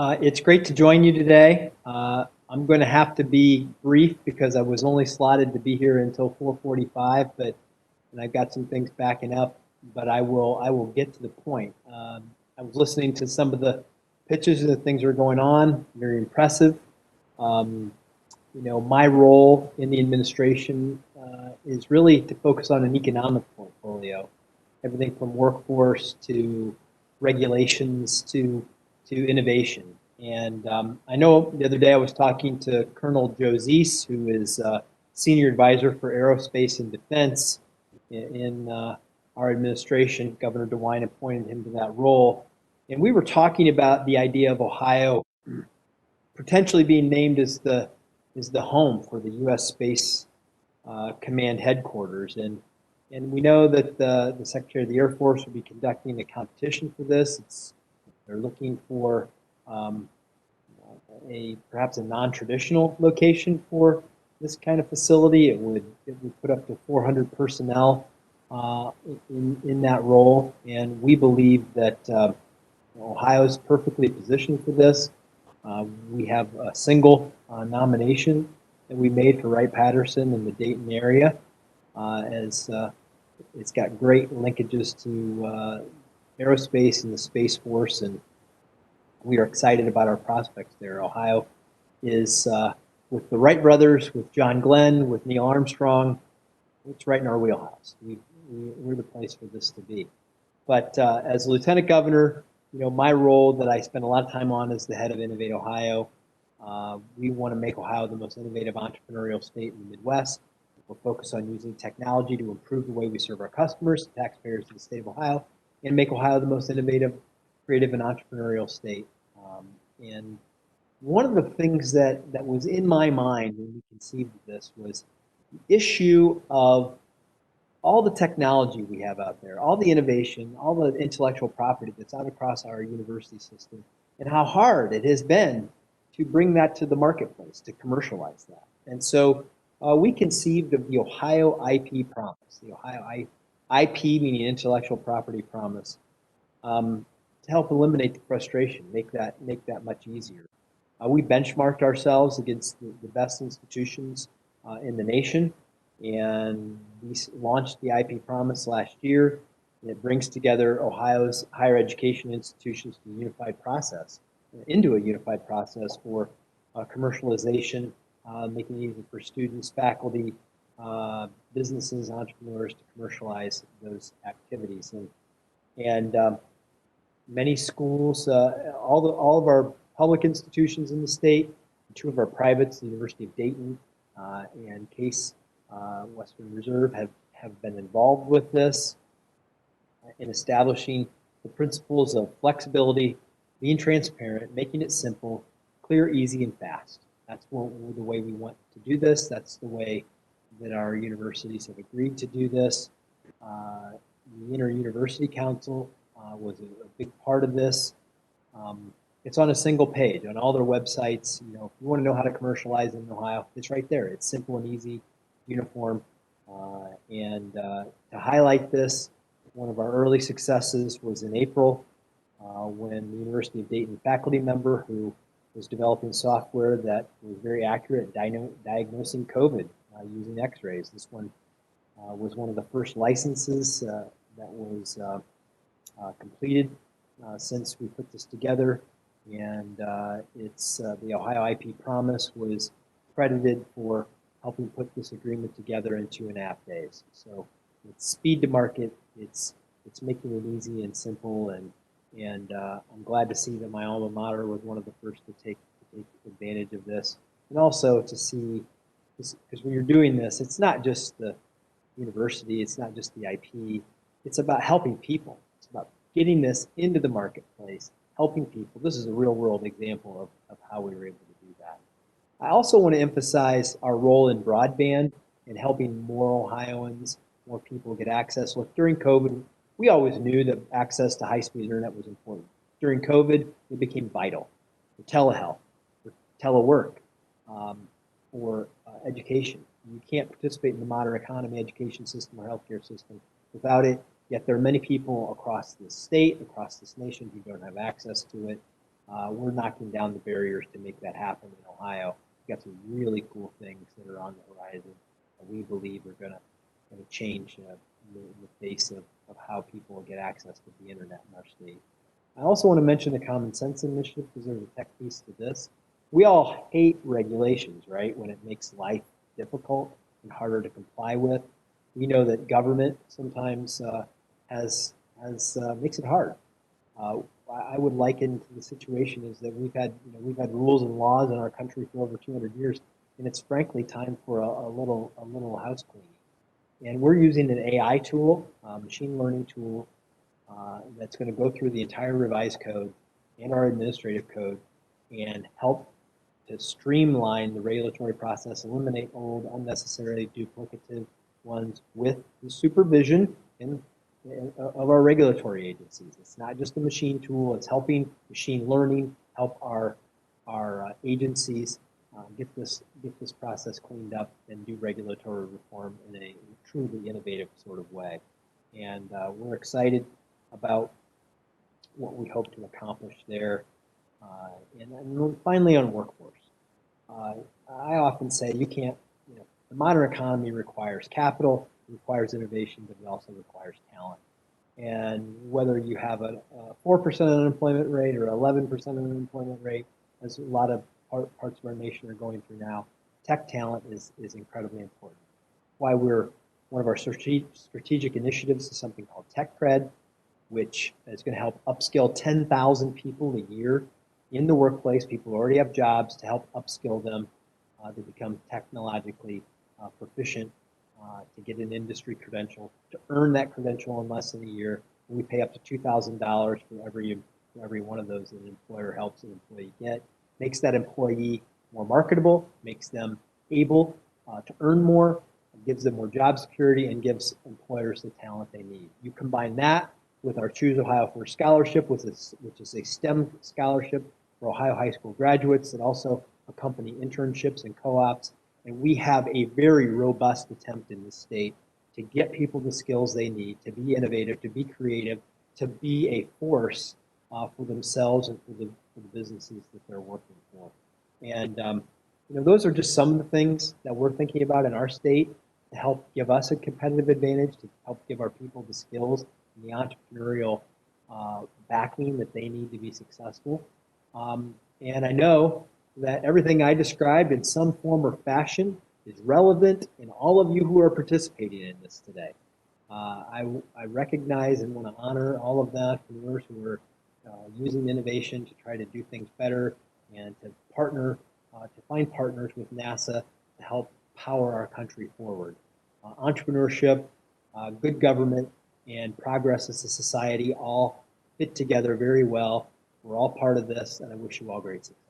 It's great to join you today. I'm going to have to be brief because I was only slotted to be here until 4:45, and I've got some things backing up, but I will get to the point. I was listening to some of the pitches and the things that are going on, very impressive. Um, my role in the administration is really to focus on an economic portfolio, everything from workforce to regulations to innovation. And I know the other day I was talking to Colonel Joe Zeese, who is Senior Advisor for Aerospace and Defense in our administration. Governor DeWine appointed him to that role. And we were talking about the idea of Ohio potentially being named as the home for the U.S. Space Command headquarters. And we know that the Secretary of the Air Force will be conducting a competition for this. They're looking for perhaps a non-traditional location for this kind of facility. It would put up to 400 personnel in that role, and we believe that Ohio is perfectly positioned for this. We have a single nomination that we made for Wright-Patterson in the Dayton area, as it's got great linkages to aerospace and the Space Force, and we are excited about our prospects there. Ohio is, with the Wright brothers, with John Glenn, with Neil Armstrong, it's right in our wheelhouse. We're the place for this to be. But as Lieutenant Governor, my role that I spend a lot of time on is the head of Innovate Ohio. We want to make Ohio the most innovative entrepreneurial state in the Midwest. We're focused on using technology to improve the way we serve our customers, taxpayers of the state of Ohio, and make Ohio the most innovative, creative, and entrepreneurial state. And one of the things that was in my mind when we conceived of this was the issue of all the technology we have out there, all the innovation, all the intellectual property that's out across our university system, and how hard it has been to bring that to the marketplace, to commercialize that. And so we conceived of the Ohio IP Promise, the Ohio IP meaning intellectual property promise, to help eliminate the frustration, make that much easier. We benchmarked ourselves against the best institutions in the nation, and we launched the IP Promise last year. And it brings together Ohio's higher education institutions to a unified process, into a unified process for commercialization, making it easy for students, faculty, businesses, entrepreneurs to commercialize those activities. And many schools, all of our public institutions in the state, two of our privates, the University of Dayton and Case Western Reserve, have been involved with this in establishing the principles of flexibility, being transparent, making it simple, clear, easy, and fast. That's the way we want to do this. That's the way that our universities have agreed to do this. The Inter-University Council was a big part of this. It's on a single page on all their websites. If you want to know how to commercialize in Ohio, it's right there. It's simple and easy, uniform. And to highlight this, one of our early successes was in April when the University of Dayton faculty member who was developing software that was very accurate at diagnosing COVID using x-rays. This one was one of the first licenses that was completed since we put this together. And it's the Ohio IP Promise was credited for helping put this agreement together in 2.5 days. So it's speed to market. It's making it easy and simple, and I'm glad to see that my alma mater was one of the first to take advantage of this, and also to see, because when you're doing this, it's not just the university, it's not just the IP, it's about helping people. It's about getting this into the marketplace, helping people. This is a real world example of how we were able to do that. I also want to emphasize our role in broadband and helping more Ohioans, more people get access. Look, during COVID, we always knew that access to high-speed internet was important. During COVID, it became vital for telehealth, for telework, for education. You can't participate in the modern economy, education system, or healthcare system without it. Yet there are many people across this state, across this nation, who don't have access to it. we're knocking down the barriers to make that happen in Ohio. We've got some really cool things that are on the horizon that we believe are going to change the face of how people get access to the internet in our state. I also want to mention the Common Sense Initiative because there's a tech piece to this. We all hate regulations, right? When it makes life difficult and harder to comply with. We know that government sometimes makes it hard. I would liken to the situation is that we've had rules and laws in our country for over 200 years, and it's frankly time for a little house cleaning. And we're using an AI tool, machine learning tool, that's going to go through the entire revised code and our administrative code and help to streamline the regulatory process, eliminate old, unnecessarily duplicative ones with the supervision of our regulatory agencies. It's not just a machine tool, it's helping machine learning help our agencies get this process cleaned up and do regulatory reform in a truly innovative sort of way. And we're excited about what we hope to accomplish there. And finally on workforce. I often say you can't, the modern economy requires capital, it requires innovation, but it also requires talent. And whether you have a 4% unemployment rate or 11% unemployment rate, as a lot of parts of our nation are going through now, tech talent is incredibly important. Why one of our strategic initiatives is something called Tech Cred, which is going to help upskill 10,000 people a year in the workplace, people who already have jobs, to help upskill them to become technologically proficient, to get an industry credential, to earn that credential in less than a year. And we pay up to $2,000 for every one of those that an employer helps an employee get. Makes that employee more marketable, makes them able to earn more, gives them more job security, and gives employers the talent they need. You combine that with our Choose Ohio First Scholarship, which is a STEM scholarship for Ohio high school graduates that also accompany internships and co-ops. And we have a very robust attempt in the state to get people the skills they need, to be innovative, to be creative, to be a force for themselves and for the businesses that they're working for. And those are just some of the things that we're thinking about in our state to help give us a competitive advantage, to help give our people the skills and the entrepreneurial backing that they need to be successful. And I know that everything I described in some form or fashion is relevant in all of you who are participating in this today. I recognize and want to honor all of the entrepreneurs who are using innovation to try to do things better and to partner, to find partners with NASA to help power our country forward. Entrepreneurship, good government, and progress as a society all fit together very well. We're all part of this, and I wish you all great success.